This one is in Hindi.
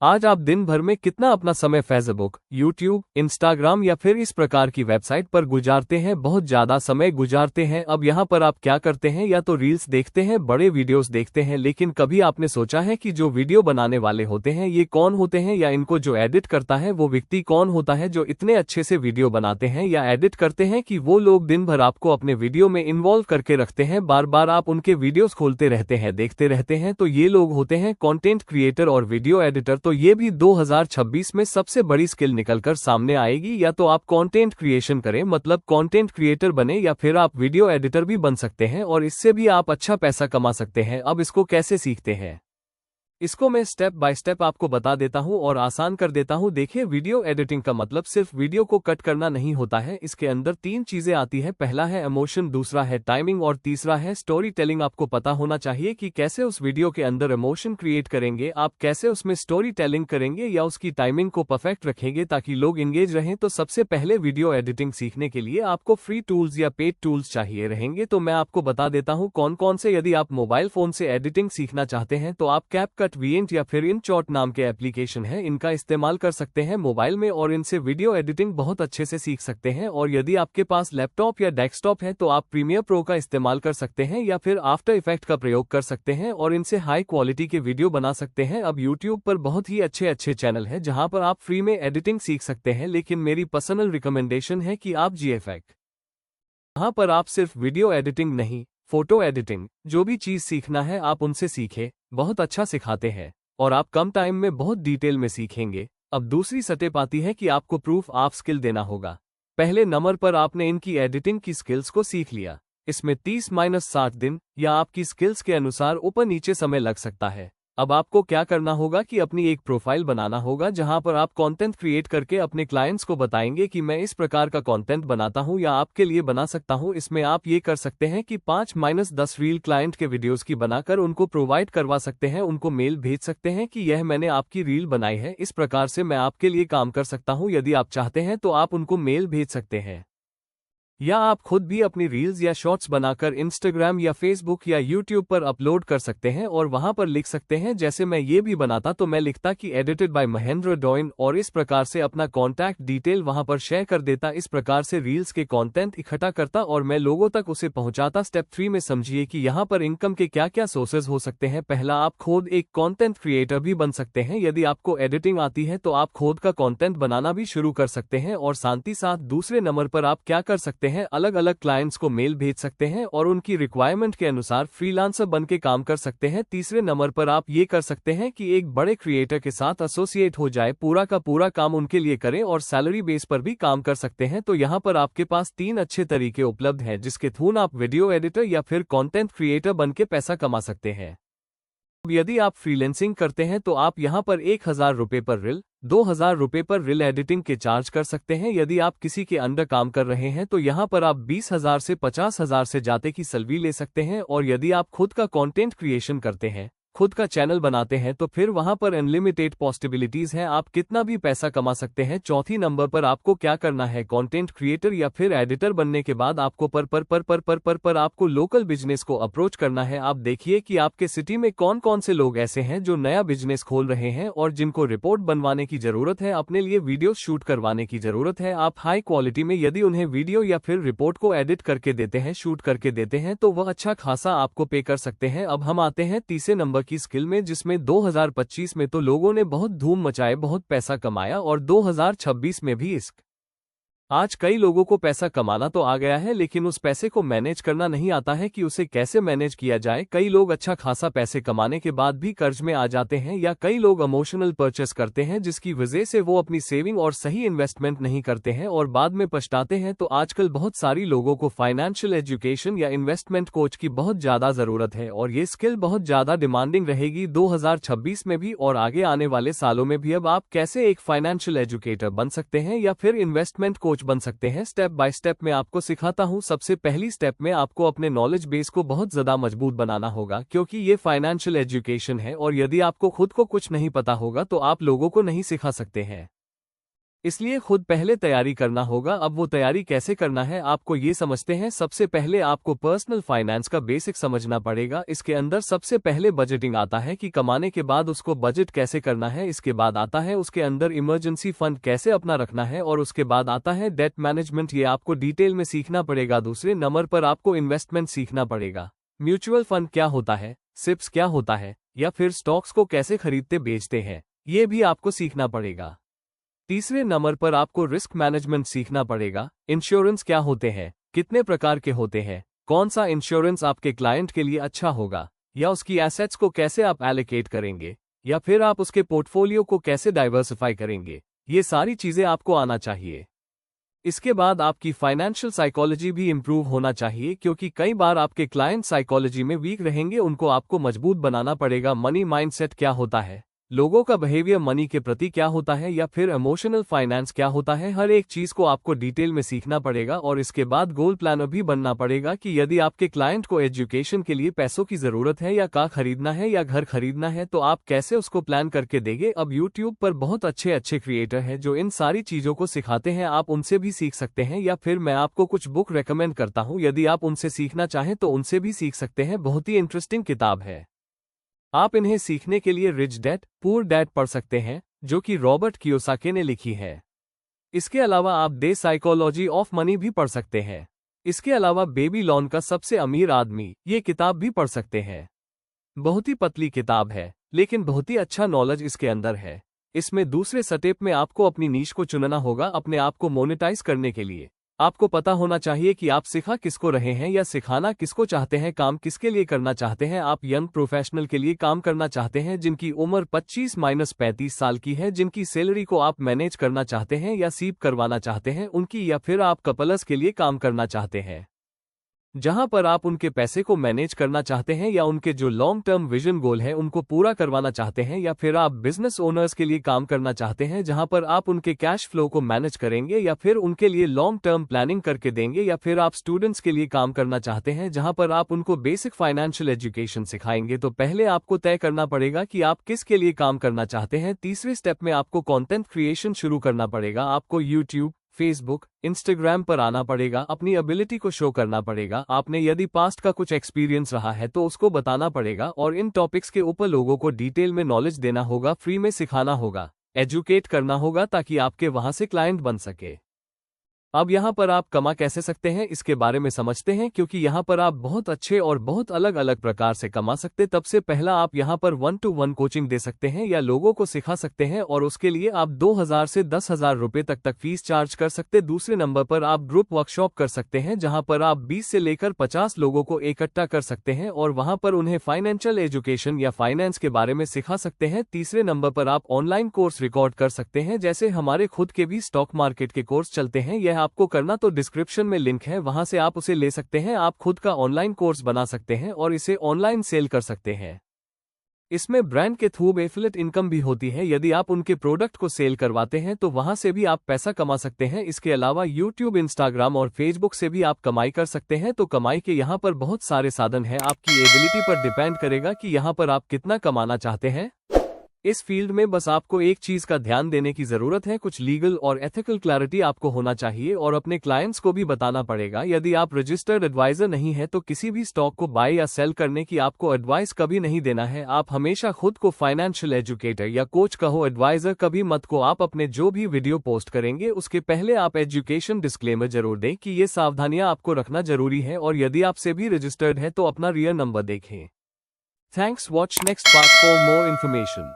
आज आप दिन भर में कितना अपना समय फेसबुक, यूट्यूब, इंस्टाग्राम या फिर इस प्रकार की वेबसाइट पर गुजारते हैं? बहुत ज्यादा समय गुजारते हैं। अब यहाँ पर आप क्या करते हैं, या तो रील्स देखते हैं, बड़े वीडियोस देखते हैं, लेकिन कभी आपने सोचा है कि जो वीडियो बनाने वाले होते हैं ये कौन होते हैं, या इनको जो एडिट करता है वो व्यक्ति कौन होता है जो इतने अच्छे से वीडियो बनाते हैं या एडिट करते हैं कि वो लोग दिन भर आपको अपने वीडियो में इन्वॉल्व करके रखते हैं, बार बार आप उनके वीडियोस खोलते रहते हैं, देखते रहते हैं। तो ये लोग होते हैं कंटेंट क्रिएटर और वीडियो एडिटर। तो ये भी 2026 में सबसे बड़ी स्किल निकलकर सामने आएगी। या तो आप कंटेंट क्रिएशन करें, मतलब कंटेंट क्रिएटर बने, या फिर आप वीडियो एडिटर भी बन सकते हैं और इससे भी आप अच्छा पैसा कमा सकते हैं। अब इसको कैसे सीखते हैं, इसको मैं स्टेप बाय स्टेप आपको बता देता हूं और आसान कर देता हूं। देखिए, वीडियो एडिटिंग का मतलब सिर्फ वीडियो को कट करना नहीं होता है। इसके अंदर तीन चीजें आती है। पहला है इमोशन, दूसरा है टाइमिंग और तीसरा है स्टोरी टेलिंग। आपको पता होना चाहिए कि कैसे उस वीडियो के अंदर इमोशन क्रिएट करेंगे, आप कैसे उसमें स्टोरी टेलिंग करेंगे या उसकी टाइमिंग को परफेक्ट रखेंगे ताकि लोग इंगेज रहें। तो सबसे पहले वीडियो एडिटिंग सीखने के लिए आपको फ्री टूल्स या पेड टूल्स चाहिए रहेंगे। तो मैं आपको बता देता हूँ कौन कौन से। यदि आप मोबाइल फोन से एडिटिंग सीखना चाहते हैं तो आप कैपकट, वीएंट या फिर इनशॉट नाम के एप्लीकेशन है, इनका इस्तेमाल कर सकते हैं मोबाइल में और इनसे वीडियो एडिटिंग बहुत अच्छे से सीख सकते हैं। और यदि आपके पास लैपटॉप या डेस्कटॉप है तो आप प्रीमियर प्रो का इस्तेमाल कर सकते हैं या फिर आफ्टर इफेक्ट का प्रयोग कर सकते हैं और इनसे हाई क्वालिटी के वीडियो बना सकते हैं। अब यूट्यूब पर बहुत ही अच्छे अच्छे चैनल है जहां पर आप फ्री में एडिटिंग सीख सकते हैं, लेकिन मेरी पर्सनल रिकमेंडेशन है कि आप जीएफएक्स, वहां पर आप सिर्फ वीडियो एडिटिंग नहीं, फोटो एडिटिंग, जो भी चीज सीखना है आप उनसे सीखें। बहुत अच्छा सिखाते हैं और आप कम टाइम में बहुत डिटेल में सीखेंगे। अब दूसरी स्टेप आती है कि आपको प्रूफ ऑफ स्किल देना होगा। पहले नंबर पर आपने इनकी एडिटिंग की स्किल्स को सीख लिया। इसमें 30-60 दिन या आपकी स्किल्स के अनुसार ऊपर नीचे समय लग सकता है। अब आपको क्या करना होगा कि अपनी एक प्रोफाइल बनाना होगा जहां पर आप कंटेंट क्रिएट करके अपने क्लाइंट्स को बताएंगे कि मैं इस प्रकार का कंटेंट बनाता हूं या आपके लिए बना सकता हूं। इसमें आप ये कर सकते हैं कि 5-10 रील क्लाइंट के वीडियोस की बनाकर उनको प्रोवाइड करवा सकते हैं, उनको मेल भेज सकते हैं कि यह मैंने आपकी रील बनाई है, इस प्रकार से मैं आपके लिए काम कर सकता हूं। यदि आप चाहते हैं तो आप उनको मेल भेज सकते हैं, या आप खुद भी अपनी रील्स या शॉर्ट्स बनाकर इंस्टाग्राम या फेसबुक या यूट्यूब पर अपलोड कर सकते हैं और वहां पर लिख सकते हैं, जैसे मैं ये भी बनाता तो मैं लिखता कि एडिटेड बाय महेंद्र डॉइन, और इस प्रकार से अपना कॉन्टैक्ट डिटेल वहां पर शेयर कर देता। इस प्रकार से रील्स के कंटेंट इकट्ठा करता और मैं लोगों तक उसे पहुंचाता। स्टेप 3 में समझिए कि यहाँ पर इनकम के क्या क्या सोर्सेज हो सकते हैं। पहला, आप खुद एक कॉन्टेंट क्रिएटर भी बन सकते हैं। यदि आपको एडिटिंग आती है तो आप खुद का कॉन्टेंट बनाना भी शुरू कर सकते हैं और साथ ही साथ दूसरे नंबर पर आप क्या कर सकते हैं, अलग अलग क्लाइंट्स को मेल भेज सकते हैं और उनकी रिक्वायरमेंट के अनुसार फ्रीलांसर बन के काम कर सकते हैं। तीसरे नंबर पर आप ये कर सकते हैं कि एक बड़े क्रिएटर के साथ एसोसिएट हो जाए, पूरा का पूरा काम उनके लिए करें और सैलरी बेस पर भी काम कर सकते हैं। तो यहाँ पर आपके पास 3 अच्छे तरीके उपलब्ध हैं जिसके थ्रू आप वीडियो एडिटर या फिर कंटेंट क्रिएटर बन के पैसा कमा सकते हैं। यदि आप फ्रीलांसिंग करते हैं तो आप यहां पर 1000 रुपये पर रील, 2000 रुपये पर रील एडिटिंग के चार्ज कर सकते हैं। यदि आप किसी के अंडर काम कर रहे हैं तो यहां पर आप 20,000 से 50,000 से जाते की सैलरी ले सकते हैं। और यदि आप खुद का कंटेंट क्रिएशन करते हैं, खुद का चैनल बनाते हैं, तो फिर वहां पर अनलिमिटेड पॉसिबिलिटीज हैं, आप कितना भी पैसा कमा सकते हैं। चौथी नंबर पर आपको क्या करना है, कंटेंट क्रिएटर या फिर एडिटर बनने के बाद आपको पर आपको लोकल बिजनेस को अप्रोच करना है। आप देखिए कि आपके सिटी में कौन कौन से लोग ऐसे हैं जो नया बिजनेस खोल रहे हैं और जिनको रिपोर्ट बनवाने की जरूरत है, अपने लिए वीडियो शूट करवाने की जरूरत है। आप हाई क्वालिटी में यदि उन्हें वीडियो या फिर रिपोर्ट को एडिट करके देते हैं, शूट करके देते हैं, तो वह अच्छा खासा आपको पे कर सकते हैं। अब हम आते हैं तीसरे नंबर की स्किल में, जिसमें 2025 में तो लोगों ने बहुत धूम मचाए, बहुत पैसा कमाया, और 2026 में भी इस आज कई लोगों को पैसा कमाना तो आ गया है, लेकिन उस पैसे को मैनेज करना नहीं आता है कि उसे कैसे मैनेज किया जाए। कई लोग अच्छा खासा पैसे कमाने के बाद भी कर्ज में आ जाते हैं, या कई लोग इमोशनल परचेस करते हैं जिसकी वजह से वो अपनी सेविंग और सही इन्वेस्टमेंट नहीं करते हैं और बाद में पछताते हैं। तो आजकल बहुत सारी लोगों को फाइनेंशियल एजुकेशन या इन्वेस्टमेंट कोच की बहुत ज्यादा जरूरत है और ये स्किल बहुत ज्यादा डिमांडिंग रहेगी 2026 में भी और आगे आने वाले सालों में भी। अब आप कैसे एक फाइनेंशियल एजुकेटर बन सकते हैं या फिर इन्वेस्टमेंट कोच बन सकते हैं, स्टेप बाय स्टेप मैं आपको सिखाता हूं। सबसे पहली स्टेप में आपको अपने नॉलेज बेस को बहुत ज्यादा मजबूत बनाना होगा, क्योंकि ये फाइनेंशियल एजुकेशन है और यदि आपको खुद को कुछ नहीं पता होगा तो आप लोगों को नहीं सिखा सकते हैं। इसलिए खुद पहले तैयारी करना होगा। अब वो तैयारी कैसे करना है आपको ये समझते हैं। सबसे पहले आपको पर्सनल फाइनेंस का बेसिक समझना पड़ेगा। इसके अंदर सबसे पहले बजटिंग आता है कि कमाने के बाद उसको बजट कैसे करना है। इसके बाद आता है उसके अंदर इमरजेंसी फंड कैसे अपना रखना है, और उसके बाद आता है डेट मैनेजमेंट। ये आपको डिटेल में सीखना पड़ेगा। दूसरे नंबर पर आपको इन्वेस्टमेंट सीखना पड़ेगा। म्यूचुअल फंड क्या होता है, सिप्स क्या होता है, या फिर स्टॉक्स को कैसे खरीदते बेचते हैं, ये भी आपको सीखना पड़ेगा। तीसरे नंबर पर आपको रिस्क मैनेजमेंट सीखना पड़ेगा। इंश्योरेंस क्या होते हैं, कितने प्रकार के होते हैं, कौन सा इंश्योरेंस आपके क्लाइंट के लिए अच्छा होगा, या उसकी एसेट्स को कैसे आप एलोकेट करेंगे, या फिर आप उसके पोर्टफोलियो को कैसे डाइवर्सिफाई करेंगे। ये सारी चीजें आपको आना चाहिए। इसके बाद आपकी फाइनेंशियल साइकोलॉजी भी इंप्रूव होना चाहिए, क्योंकि कई बार आपके क्लाइंट साइकोलॉजी में वीक रहेंगे, उनको आपको मजबूत बनाना पड़ेगा। मनी माइंडसेट क्या होता है, लोगों का बिहेवियर मनी के प्रति क्या होता है, या फिर इमोशनल फाइनेंस क्या होता है, हर एक चीज को आपको डिटेल में सीखना पड़ेगा। और इसके बाद गोल प्लानर भी बनना पड़ेगा कि यदि आपके क्लाइंट को एजुकेशन के लिए पैसों की जरूरत है, या कार खरीदना है, या घर खरीदना है, तो आप कैसे उसको प्लान करके देंगे। अब यूट्यूब पर बहुत अच्छे अच्छे क्रिएटर हैं जो इन सारी चीजों को सिखाते हैं, आप उनसे भी सीख सकते हैं, या फिर मैं आपको कुछ बुक रेकमेंड करता हूं। यदि आप उनसे सीखना चाहें तो उनसे भी सीख सकते हैं। बहुत ही इंटरेस्टिंग किताब है। आप इन्हें सीखने के लिए रिच डैड पुअर डैड पढ़ सकते हैं, जो कि रॉबर्ट कियोसाकी ने लिखी है। इसके अलावा आप द साइकोलॉजी ऑफ मनी भी पढ़ सकते हैं। इसके अलावा बेबीलोन का सबसे अमीर आदमी, ये किताब भी पढ़ सकते हैं। बहुत ही पतली किताब है, लेकिन बहुत ही अच्छा नॉलेज इसके अंदर है। इसमें दूसरे स्टेप में आपको अपनी नीश को चुनना होगा अपने आप को मोनेटाइज करने के लिए। आपको पता होना चाहिए कि आप सिखा किसको रहे हैं, या सिखाना किसको चाहते हैं, काम किसके लिए करना चाहते हैं। आप यंग प्रोफेशनल के लिए काम करना चाहते हैं जिनकी उम्र 25-35 साल की है, जिनकी सैलरी को आप मैनेज करना चाहते हैं या सीप करवाना चाहते हैं उनकी, या फिर आप कपल्स के लिए काम करना चाहते हैं जहां पर आप उनके पैसे को मैनेज करना चाहते हैं, या उनके जो लॉन्ग टर्म विजन गोल है उनको पूरा करवाना चाहते हैं, या फिर आप बिजनेस ओनर्स के लिए काम करना चाहते हैं जहां पर आप उनके कैश फ्लो को मैनेज करेंगे, या फिर उनके लिए लॉन्ग टर्म प्लानिंग करके देंगे, या फिर आप स्टूडेंट्स के लिए काम करना चाहते हैं जहां पर आप उनको बेसिक फाइनेंशियल एजुकेशन सिखाएंगे। तो पहले आपको तय करना पड़ेगा कि आप किसके लिए काम करना चाहते हैं। तीसरे स्टेप में आपको कंटेंट क्रिएशन शुरू करना पड़ेगा। आपको यूट्यूब, फेसबुक, इंस्टाग्राम पर आना पड़ेगा, अपनी एबिलिटी को शो करना पड़ेगा। आपने यदि पास्ट का कुछ एक्सपीरियंस रहा है तो उसको बताना पड़ेगा, और इन टॉपिक्स के ऊपर लोगों को डिटेल में नॉलेज देना होगा, फ्री में सिखाना होगा, एजुकेट करना होगा, ताकि आपके वहां से क्लाइंट बन सके। अब यहाँ पर आप कमा कैसे सकते हैं इसके बारे में समझते हैं, क्योंकि यहाँ पर आप बहुत अच्छे और बहुत अलग अलग प्रकार से कमा सकते। तब से पहला आप यहाँ पर 1-to-1 कोचिंग दे सकते हैं, या लोगों को सिखा सकते हैं, और उसके लिए आप 2000 से 10,000 रुपए तक फीस चार्ज कर सकते। दूसरे नंबर पर आप ग्रुप वर्कशॉप कर सकते हैं, जहाँ पर आप 20 से लेकर 50 लोगों को इकट्ठा कर सकते हैं, और वहाँ पर उन्हें फाइनेंशियल एजुकेशन या फाइनेंस के बारे में सिखा सकते हैं। तीसरे नंबर पर आप ऑनलाइन कोर्स रिकॉर्ड कर सकते हैं, जैसे हमारे खुद के भी स्टॉक मार्केट के कोर्स चलते हैं। यह आपको करना तो डिस्क्रिप्शन में लिंक है, वहां से आप उसे ले सकते हैं। आप खुद का ऑनलाइन कोर्स बना सकते हैं और इसे ऑनलाइन सेल कर सकते हैं। इसमें ब्रांड के थ्रू एफिलिएट इनकम भी होती है। यदि आप उनके प्रोडक्ट को सेल करवाते हैं तो वहां से भी आप पैसा कमा सकते हैं। इसके अलावा यूट्यूब, इंस्टाग्राम और फेसबुक से भी आप कमाई कर सकते हैं। तो कमाई के यहाँ पर बहुत सारे साधन हैं, आपकी एबिलिटी पर डिपेंड करेगा कि यहाँ पर आप कितना कमाना चाहते हैं। इस फील्ड में बस आपको एक चीज का ध्यान देने की जरूरत है, कुछ लीगल और एथिकल क्लैरिटी आपको होना चाहिए, और अपने क्लाइंट्स को भी बताना पड़ेगा। यदि आप रजिस्टर्ड एडवाइजर नहीं है तो किसी भी स्टॉक को बाय या सेल करने की आपको एडवाइस कभी नहीं देना है। आप हमेशा खुद को फाइनेंशियल एजुकेटर या कोच कहो, एडवाइजर कभी मत को। आप अपने जो भी वीडियो पोस्ट करेंगे उसके पहले आप एजुकेशन डिस्क्लेमर जरूर दें कि ये सावधानियां आपको रखना जरूरी है, और यदि आपसे भी रजिस्टर्ड है तो अपना रियल नंबर देखें। Thanks, watch next part for more information.